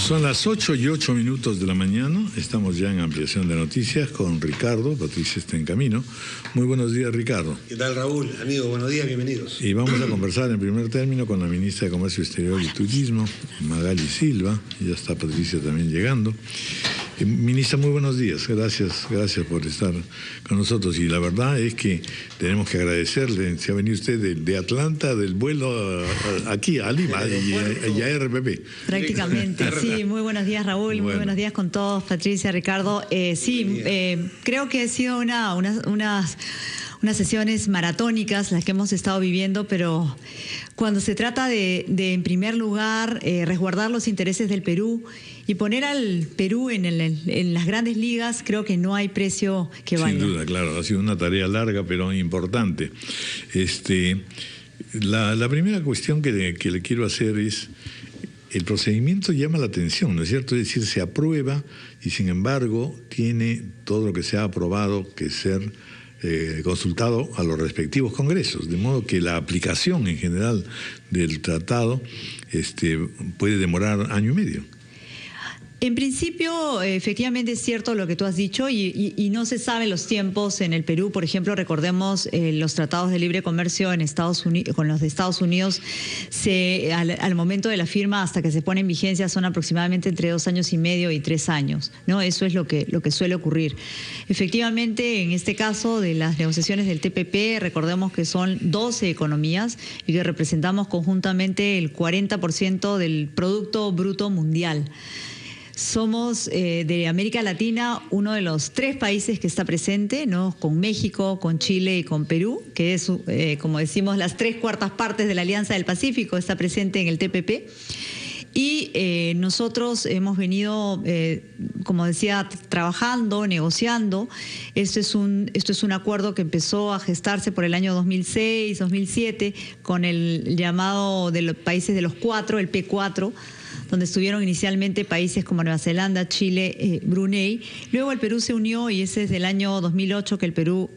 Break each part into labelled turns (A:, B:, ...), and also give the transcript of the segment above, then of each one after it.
A: Son las 8:08 de la mañana, estamos ya en ampliación de noticias con Ricardo. Patricia está en camino. Muy buenos días, Ricardo.
B: ¿Qué tal, Raúl? Amigo, buenos días, bienvenidos.
A: Y vamos a conversar en primer término con la ministra de Comercio Exterior y Turismo, Magali Silva. Ya está Patricia también llegando. Ministra, muy buenos días. Gracias por estar con nosotros. Y la verdad es que tenemos que agradecerle. Se ha venido usted de Atlanta, del vuelo aquí a Lima y a RPP.
C: Prácticamente, sí. Muy buenos días, Raúl. Bueno. Muy buenos días con todos, Patricia, Ricardo. Creo que ha sido unas sesiones maratónicas las que hemos estado viviendo, pero cuando se trata de en primer lugar, resguardar los intereses del Perú y poner al Perú en las grandes ligas, creo que no hay precio que valga.
A: Sin duda, claro. Ha sido una tarea larga, pero importante. La primera cuestión que le quiero hacer es: el procedimiento llama la atención, ¿no es cierto? Es decir, se aprueba y sin embargo tiene todo lo que se ha aprobado que ser consultado a los respectivos congresos, de modo que la aplicación en general del tratado puede demorar año y medio.
C: En principio, efectivamente es cierto lo que tú has dicho y no se saben los tiempos en el Perú. Por ejemplo, recordemos los tratados de libre comercio en Estados Unidos, con los de Estados Unidos, al momento de la firma hasta que se pone en vigencia son aproximadamente entre 2 años y medio y 3 años, ¿no? Eso es lo que suele ocurrir. Efectivamente, en este caso de las negociaciones del TPP, recordemos que son 12 economías y que representamos conjuntamente el 40% del Producto Bruto Mundial. Somos de América Latina uno de los 3 países que está presente, ¿no? Con México, con Chile y con Perú, que es, como decimos, las 3/4 partes de la Alianza del Pacífico, está presente en el TPP. Y nosotros hemos venido, como decía, trabajando, negociando. Esto es un acuerdo que empezó a gestarse por el año 2006, 2007, con el llamado de los países de los 4, el P4, donde estuvieron inicialmente países como Nueva Zelanda, Chile, Brunei. Luego el Perú se unió y ese es del año 2008 que el Perú...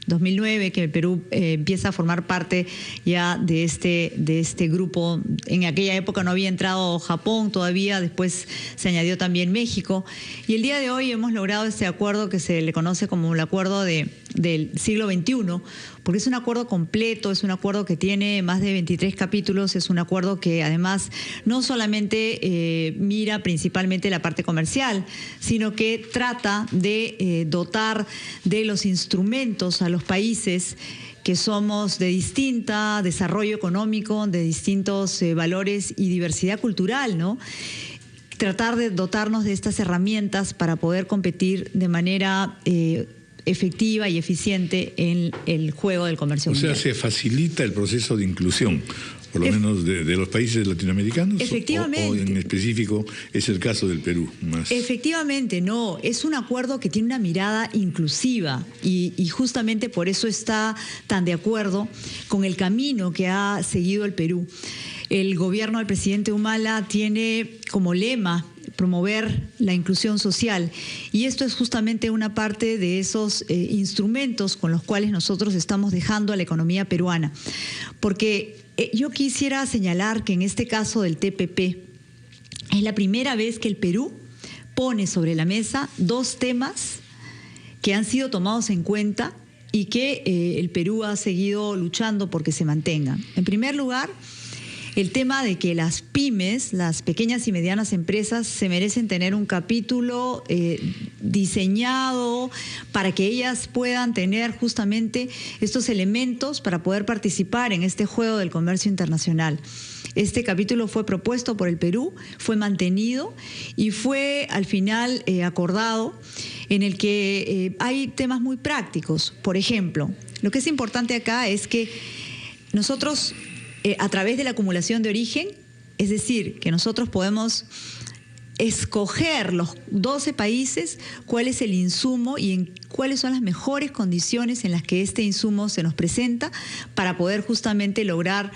C: 2009, que el Perú empieza a formar parte ya de este grupo. En aquella época no había entrado Japón todavía, después se añadió también México. Y el día de hoy hemos logrado este acuerdo que se le conoce como el acuerdo del siglo XXI, porque es un acuerdo completo, es un acuerdo que tiene más de 23 capítulos, es un acuerdo que además no solamente mira principalmente la parte comercial, sino que trata de dotar de los instrumentos a los países que somos de distinta desarrollo económico, de distintos valores y diversidad cultural, ¿no? Tratar de dotarnos de estas herramientas para poder competir de manera efectiva y eficiente en el juego del comercio mundial.
A: O sea, se facilita el proceso de inclusión, por lo menos de los países latinoamericanos.
C: Efectivamente.
A: O en específico es el caso del Perú.
C: Efectivamente, no. Es un acuerdo que tiene una mirada inclusiva y justamente por eso está tan de acuerdo con el camino que ha seguido el Perú. El gobierno del presidente Humala tiene como lema promover la inclusión social y esto es justamente una parte de esos instrumentos con los cuales nosotros estamos dejando a la economía peruana. Porque yo quisiera señalar que en este caso del TPP es la primera vez que el Perú pone sobre la mesa 2 temas que han sido tomados en cuenta y que el Perú ha seguido luchando porque se mantengan. En primer lugar, el tema de que las pymes, las pequeñas y medianas empresas, se merecen tener un capítulo diseñado para que ellas puedan tener justamente estos elementos para poder participar en este juego del comercio internacional. Este capítulo fue propuesto por el Perú, fue mantenido y fue al final acordado, en el que hay temas muy prácticos. Por ejemplo, lo que es importante acá es que nosotros, a través de la acumulación de origen, es decir, que nosotros podemos escoger los 12 países cuál es el insumo y en cuáles son las mejores condiciones en las que este insumo se nos presenta para poder justamente lograr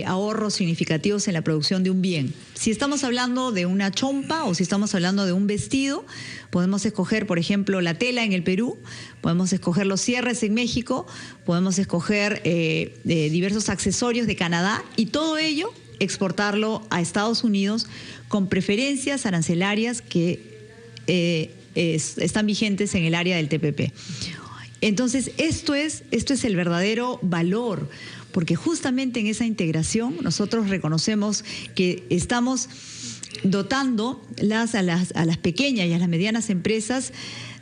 C: ahorros significativos en la producción de un bien. Si estamos hablando de una chompa o si estamos hablando de un vestido, podemos escoger, por ejemplo, la tela en el Perú, podemos escoger los cierres en México, podemos escoger diversos accesorios de Canadá y todo ello exportarlo a Estados Unidos con preferencias arancelarias que están vigentes en el área del TPP. Entonces, esto es el verdadero valor, porque justamente en esa integración nosotros reconocemos que estamos dotando a las pequeñas y a las medianas empresas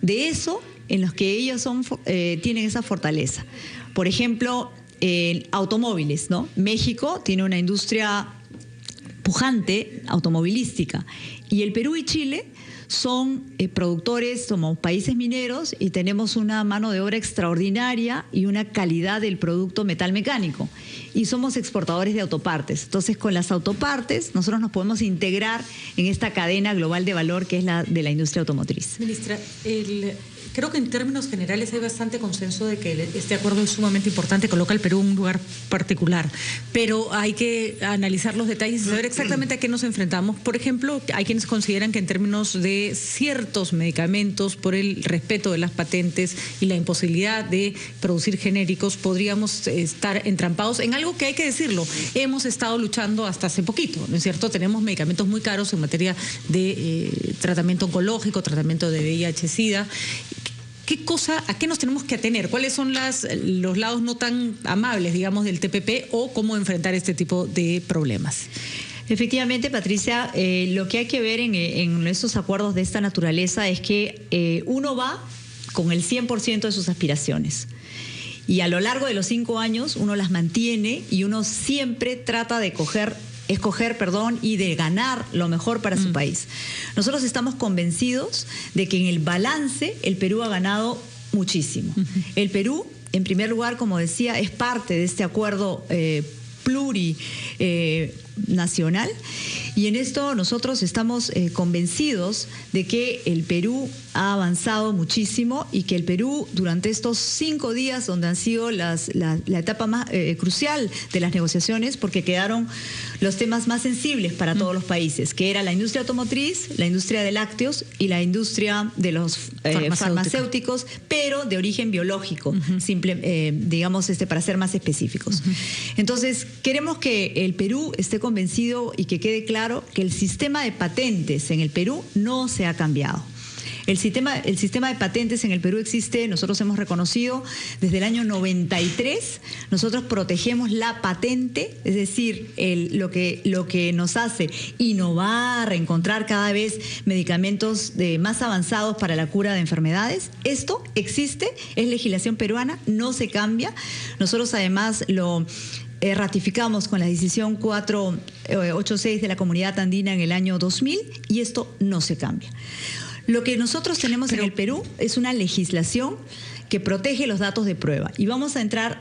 C: de eso en los que ellos tienen esa fortaleza. Por ejemplo, automóviles, ¿no? México tiene una industria pujante automovilística y el Perú y Chile son productores, somos países mineros y tenemos una mano de obra extraordinaria y una calidad del producto metalmecánico. Y somos exportadores de autopartes. Entonces, con las autopartes, nosotros nos podemos integrar en esta cadena global de valor que es la de la industria automotriz.
D: Ministra, creo que en términos generales hay bastante consenso de que este acuerdo es sumamente importante, coloca al Perú en un lugar particular, pero hay que analizar los detalles y saber exactamente a qué nos enfrentamos. Por ejemplo, hay quienes consideran que en términos de ciertos medicamentos, por el respeto de las patentes y la imposibilidad de producir genéricos, podríamos estar entrampados en algo que hay que decirlo. Hemos estado luchando hasta hace poquito, ¿no es cierto? Tenemos medicamentos muy caros en materia de tratamiento oncológico, tratamiento de VIH-Sida. ¿A qué nos tenemos que atener? ¿Cuáles son los lados no tan amables, digamos, del TPP o cómo enfrentar este tipo de problemas?
C: Efectivamente, Patricia, lo que hay que ver en estos acuerdos de esta naturaleza es que uno va con el 100% de sus aspiraciones. Y a lo largo de los 5 años uno las mantiene y uno siempre trata de escoger y de ganar lo mejor para su país. Nosotros estamos convencidos de que en el balance el Perú ha ganado muchísimo. El Perú, en primer lugar, como decía, es parte de este acuerdo plurinacional y en esto nosotros estamos convencidos de que el Perú ha avanzado muchísimo y que el Perú durante estos 5 días donde han sido la etapa más crucial de las negociaciones, porque quedaron los temas más sensibles para todos los países, que era la industria automotriz, la industria de lácteos y la industria de los farmacéuticos, pero de origen biológico, digamos, para ser más específicos. Entonces, queremos que el Perú esté convencido y que quede claro que el sistema de patentes en el Perú no se ha cambiado. El sistema de patentes en el Perú existe, nosotros hemos reconocido desde el año 93, nosotros protegemos la patente, es decir, lo que nos hace innovar, encontrar cada vez medicamentos más avanzados para la cura de enfermedades. Esto existe, es legislación peruana, no se cambia. Nosotros además lo ratificamos con la decisión 486 de la Comunidad Andina en el año 2000 y esto no se cambia. Lo que nosotros tenemos en el Perú es una legislación que protege los datos de prueba. Y vamos a entrar,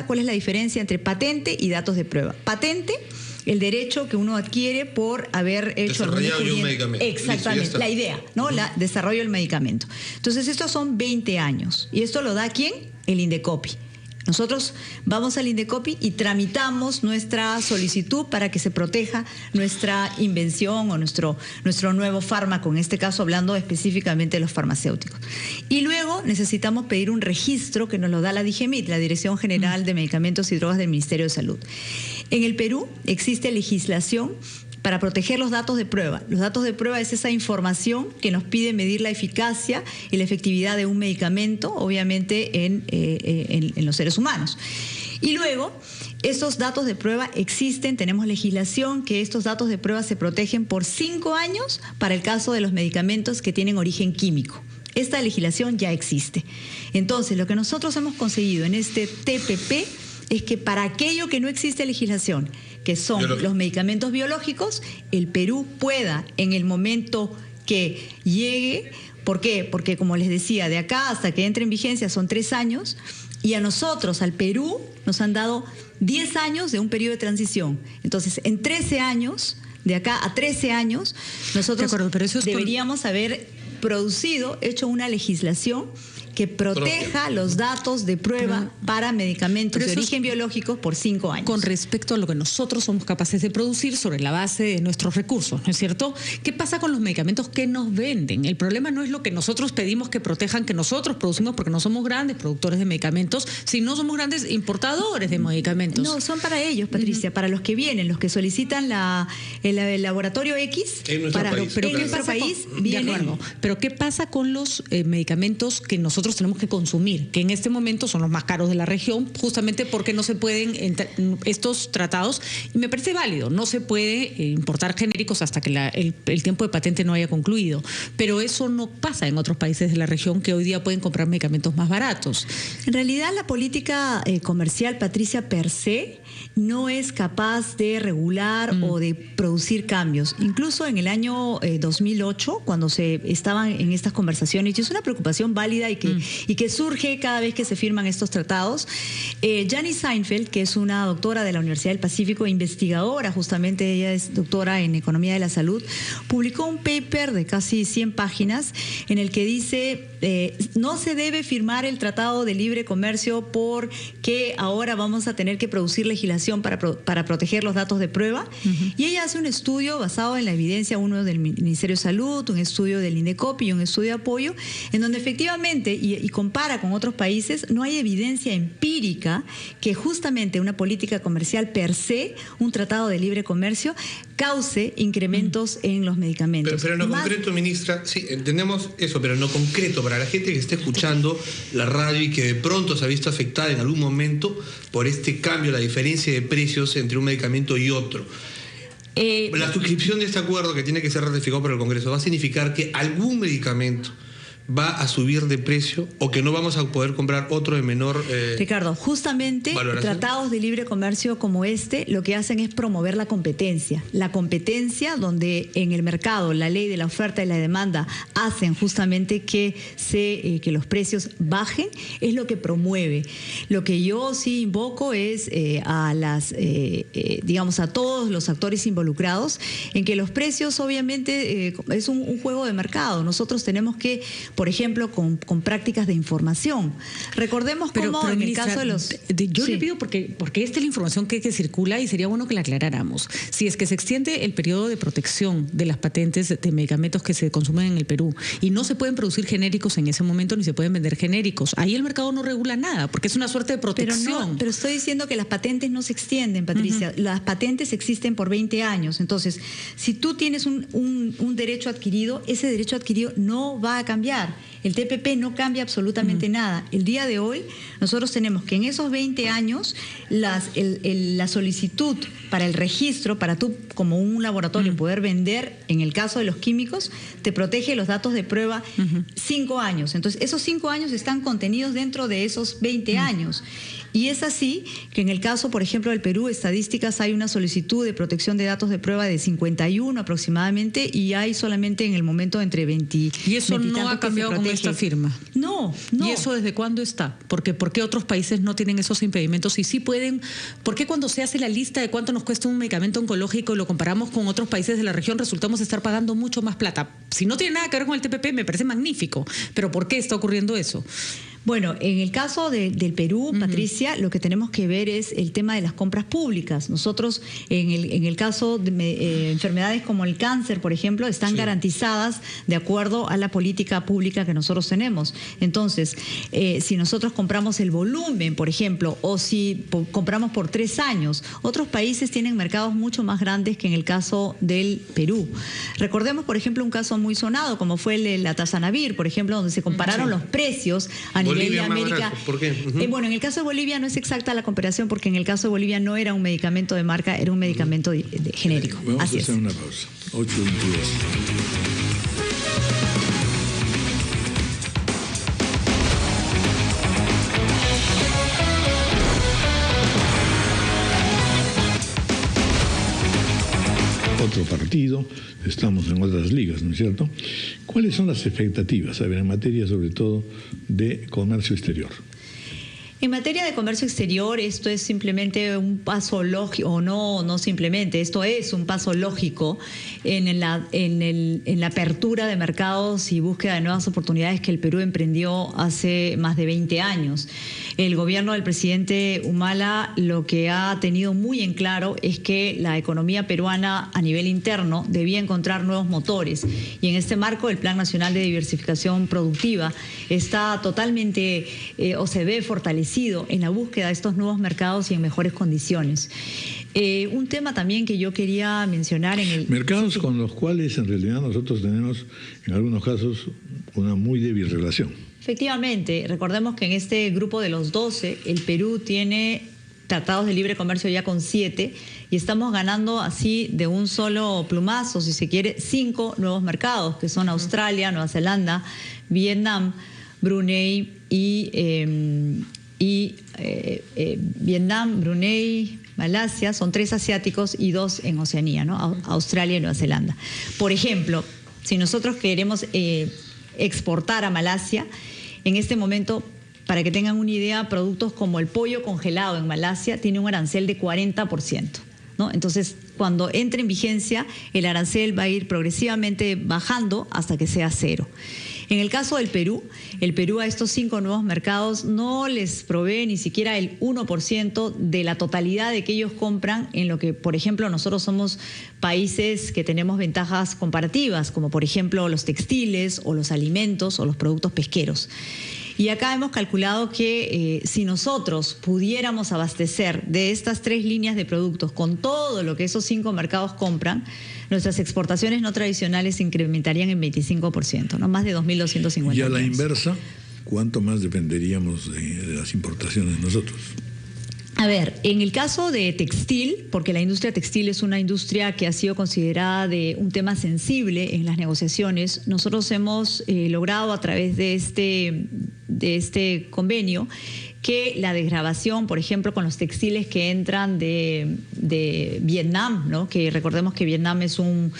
C: ¿cuál es la diferencia entre patente y datos de prueba? Patente, el derecho que uno adquiere por haber hecho algún descubrimiento. Un medicamento. Exactamente, la idea, ¿no? La desarrollo del medicamento. Entonces, estos son 20 años. ¿Y esto lo da quién? El Indecopi. Nosotros vamos al Indecopi y tramitamos nuestra solicitud para que se proteja nuestra invención o nuestro nuevo fármaco, en este caso hablando específicamente de los farmacéuticos. Y luego necesitamos pedir un registro que nos lo da la DIGEMIT, la Dirección General de Medicamentos y Drogas del Ministerio de Salud. En el Perú existe legislación para proteger los datos de prueba. Los datos de prueba es esa información que nos pide medir la eficacia y la efectividad de un medicamento, obviamente en los seres humanos. Y luego, estos datos de prueba existen, tenemos legislación que estos datos de prueba se protegen por 5 años para el caso de los medicamentos que tienen origen químico. Esta legislación ya existe. Entonces, lo que nosotros hemos conseguido en este TPP es que para aquello que no existe legislación, que son los medicamentos biológicos, el Perú pueda, en el momento que llegue, ¿por qué? Porque, como les decía, de acá hasta que entre en vigencia son 3 años, y a nosotros, al Perú, nos han dado 10 años de un periodo de transición. Entonces, en 13 años, de acá a 13 años, nosotros deberíamos haber hecho una legislación que proteja los datos de prueba para medicamentos de origen biológico por 5 años.
D: Con respecto a lo que nosotros somos capaces de producir sobre la base de nuestros recursos, ¿no es cierto? ¿Qué pasa con los medicamentos que nos venden? El problema no es lo que nosotros pedimos que protejan, que nosotros producimos, porque no somos grandes productores de medicamentos, sino somos grandes importadores de medicamentos.
C: No, son para ellos, Patricia, para los que vienen, los que solicitan el laboratorio X.
B: En nuestro país.
C: Pero en nuestro país vienen.
D: De acuerdo. Pero ¿qué pasa con los medicamentos que nosotros tenemos que consumir? Que en este momento son los más caros de la región, justamente porque no se pueden estos tratados, y me parece válido, no se puede importar genéricos hasta que el tiempo de patente no haya concluido. Pero eso no pasa en otros países de la región que hoy día pueden comprar medicamentos más baratos.
C: En realidad, la política comercial, Patricia, per se, no es capaz de regular o de producir cambios. Incluso en el año 2008, cuando se estaban en estas conversaciones, y es una preocupación válida y que surge cada vez que se firman estos tratados, Janice Seinfeld, que es una doctora de la Universidad del Pacífico, investigadora, justamente ella es doctora en Economía de la Salud, publicó un paper de casi 100 páginas en el que dice no se debe firmar el Tratado de Libre Comercio porque ahora vamos a tener que producir legislación para proteger los datos de prueba. Y ella hace un estudio basado en la evidencia, uno del Ministerio de Salud, un estudio del INDECOPI y un estudio de apoyo, en donde efectivamente, y compara con otros países, no hay evidencia empírica que justamente una política comercial per se, un tratado de libre comercio, cause incrementos en los medicamentos.
B: Pero en lo concreto, ministra, sí, entendemos eso, pero en lo concreto, para la gente que esté escuchando la radio y que de pronto se ha visto afectada en algún momento por este cambio, la diferencia de precios entre un medicamento y otro. La suscripción de este acuerdo, que tiene que ser ratificado por el Congreso, ¿va a significar que algún medicamento va a subir de precio o que no vamos a poder comprar otro de menor
C: Ricardo, justamente
B: valoración?
C: Tratados de libre comercio como este lo que hacen es promover la competencia. La competencia donde en el mercado la ley de la oferta y la demanda hacen justamente que los precios bajen, es lo que promueve. Lo que yo sí invoco es digamos a todos los actores involucrados en que los precios obviamente es un juego de mercado. Nosotros tenemos que, por ejemplo, con prácticas de información. Recordemos cómo en el caso de los...
D: Yo le pido, porque esta es la información que circula y sería bueno que la aclaráramos. Si es que se extiende el periodo de protección de las patentes de medicamentos que se consumen en el Perú y no se pueden producir genéricos en ese momento ni se pueden vender genéricos, ahí el mercado no regula nada, porque es una suerte de protección.
C: Pero estoy diciendo que las patentes no se extienden, Patricia. Las patentes existen por 20 años. Entonces, si tú tienes un derecho adquirido, ese derecho adquirido no va a cambiar. El TPP no cambia absolutamente nada. El día de hoy nosotros tenemos que en esos 20 años la solicitud para el registro, para tú como un laboratorio poder vender, en el caso de los químicos, te protege los datos de prueba 5 años. Entonces esos 5 años están contenidos dentro de esos 20 años. Y es así que en el caso, por ejemplo, del Perú, estadísticas, hay una solicitud de protección de datos de prueba de 51 aproximadamente y hay solamente en el momento entre 20
D: y eso no ha cambiado con esta firma.
C: No.
D: ¿Y eso desde cuándo está? ¿Por qué otros países no tienen esos impedimentos y sí pueden? ¿Por qué cuando se hace la lista de cuánto nos cuesta un medicamento oncológico y lo comparamos con otros países de la región resultamos estar pagando mucho más plata? Si no tiene nada que ver con el TPP me parece magnífico, pero ¿por qué está ocurriendo eso?
C: Bueno, en el caso del Perú, Patricia, lo que tenemos que ver es el tema de las compras públicas. Nosotros, en el caso de enfermedades como el cáncer, por ejemplo, están garantizadas de acuerdo a la política pública que nosotros tenemos. Entonces, si nosotros compramos el volumen, por ejemplo, o si compramos por 3 años, otros países tienen mercados mucho más grandes que en el caso del Perú. Recordemos, por ejemplo, un caso muy sonado, como fue el de la Tazanavir, por ejemplo, donde se compararon los precios a nivel de América.
B: Barato. ¿Por qué?
C: Bueno, en el caso de Bolivia no es exacta la comparación porque en el caso de Bolivia no era un medicamento de marca, era un medicamento genérico.
A: Vamos
C: Así
A: a hacer
C: es.
A: una pausa. 8:22. Otro partido, estamos en otras ligas, ¿no es cierto? ¿Cuáles son las expectativas, a ver, en materia sobre todo de comercio exterior?
C: En materia de comercio exterior, esto es simplemente un paso lógico, o no simplemente, esto es un paso lógico en la apertura de mercados y búsqueda de nuevas oportunidades que el Perú emprendió hace más de 20 años. El gobierno del presidente Humala lo que ha tenido muy en claro es que la economía peruana a nivel interno debía encontrar nuevos motores, y en este marco el Plan Nacional de Diversificación Productiva está totalmente o se ve fortalecido en la búsqueda de estos nuevos mercados y en mejores condiciones. Un tema también que yo quería mencionar en el...
A: Mercados con los cuales en realidad nosotros tenemos en algunos casos una muy débil relación.
C: Efectivamente, recordemos que en este grupo de los 12 el Perú tiene tratados de libre comercio ya con 7 y estamos ganando así de un solo plumazo, si se quiere, 5 nuevos mercados, que son Australia, Nueva Zelanda, Vietnam, Brunei Vietnam, Brunei, Malasia, son 3 asiáticos y 2 en Oceanía, ¿no? Australia y Nueva Zelanda. Por ejemplo, si nosotros queremos exportar a Malasia, en este momento, para que tengan una idea, productos como el pollo congelado en Malasia tiene un arancel de 40%, ¿no? Entonces, cuando entre en vigencia, el arancel va a ir progresivamente bajando hasta que sea 0. En el caso del Perú, el Perú a estos 5 nuevos mercados no les provee ni siquiera el 1% de la totalidad de que ellos compran, en lo que, por ejemplo, nosotros somos países que tenemos ventajas comparativas, como por ejemplo los textiles o los alimentos o los productos pesqueros. Y acá hemos calculado que si nosotros pudiéramos abastecer de estas 3 líneas de productos con todo lo que esos 5 mercados compran, nuestras exportaciones no tradicionales se incrementarían en 25%, ¿no? Más de 2.250
A: Y a la
C: millones.
A: inversa, ¿cuánto más dependeríamos de las importaciones nosotros?
C: A ver, en el caso de textil, porque la industria textil es una industria que ha sido considerada de un tema sensible en las negociaciones, nosotros hemos logrado a través de este convenio que la desgravación, por ejemplo, con los textiles que entran de Vietnam, ¿no? Que recordemos que Vietnam es un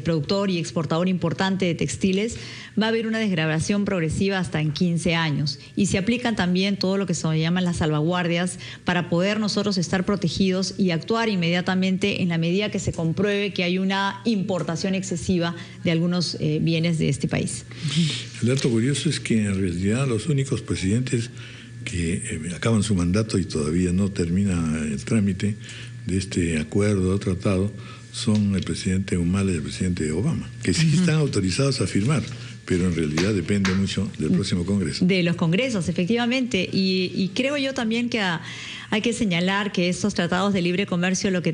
C: productor y exportador importante de textiles, va a haber una desgravación progresiva hasta en 15 años. Y se aplican también todo lo que se llaman las salvaguardias para poder nosotros estar protegidos y actuar inmediatamente en la medida que se compruebe que hay una importación excesiva de algunos bienes de este país.
A: El dato curioso es que en realidad los únicos presidentes que acaban su mandato y todavía no termina el trámite de este acuerdo o tratado son el presidente Humala y el presidente Obama, que sí están autorizados a firmar, pero en realidad depende mucho del próximo Congreso.
C: De los congresos, efectivamente. Y creo yo también que hay que señalar que estos tratados de libre comercio lo que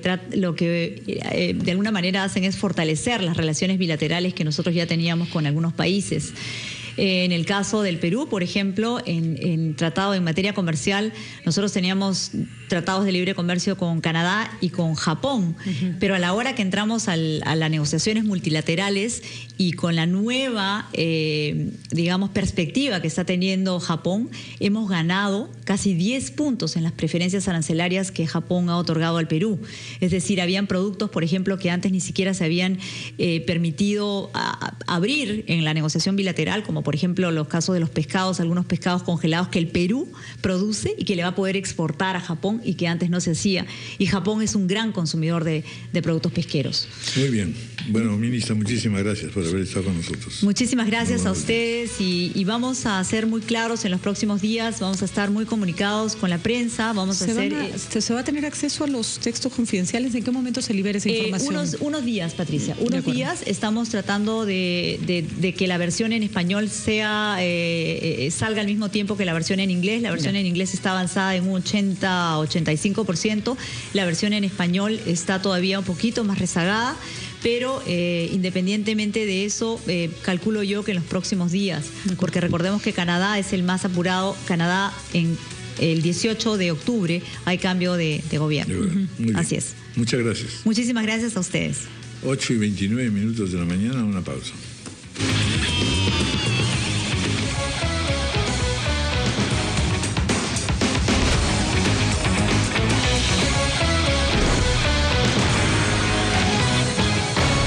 C: de alguna manera hacen es fortalecer las relaciones bilaterales que nosotros ya teníamos con algunos países. En el caso del Perú, por ejemplo, en tratado en materia comercial, nosotros teníamos tratados de libre comercio con Canadá y con Japón, pero a la hora que entramos a las negociaciones multilaterales y con la nueva, perspectiva que está teniendo Japón, hemos ganado casi 10 puntos en las preferencias arancelarias que Japón ha otorgado al Perú. Es decir, habían productos, por ejemplo, que antes ni siquiera se habían permitido abrir en la negociación bilateral, como por ejemplo los casos de los pescados, algunos pescados congelados que el Perú produce y que le va a poder exportar a Japón y que antes no se hacía. Y Japón es un gran consumidor de productos pesqueros.
A: Muy bien. Bueno, ministra, muchísimas gracias por haber estado con nosotros.
C: Muchísimas gracias a ustedes y vamos a ser muy claros en los próximos días, vamos a estar muy comunicados con la prensa,
D: ¿Se va a tener acceso a los textos confidenciales? ¿En qué momento se libera esa información?
C: Unos días, Patricia, unos días. Estamos tratando de que la versión en español salga al mismo tiempo que la versión en inglés. La versión en inglés está avanzada en un 80-85%, la versión en español está todavía un poquito más rezagada. Pero independientemente de eso, calculo yo que en los próximos días, porque recordemos que Canadá es el más apurado. Canadá, en el 18 de octubre hay cambio de gobierno. Así es.
A: Muchas gracias.
C: Muchísimas gracias a ustedes.
A: 8:29 de la mañana, una pausa.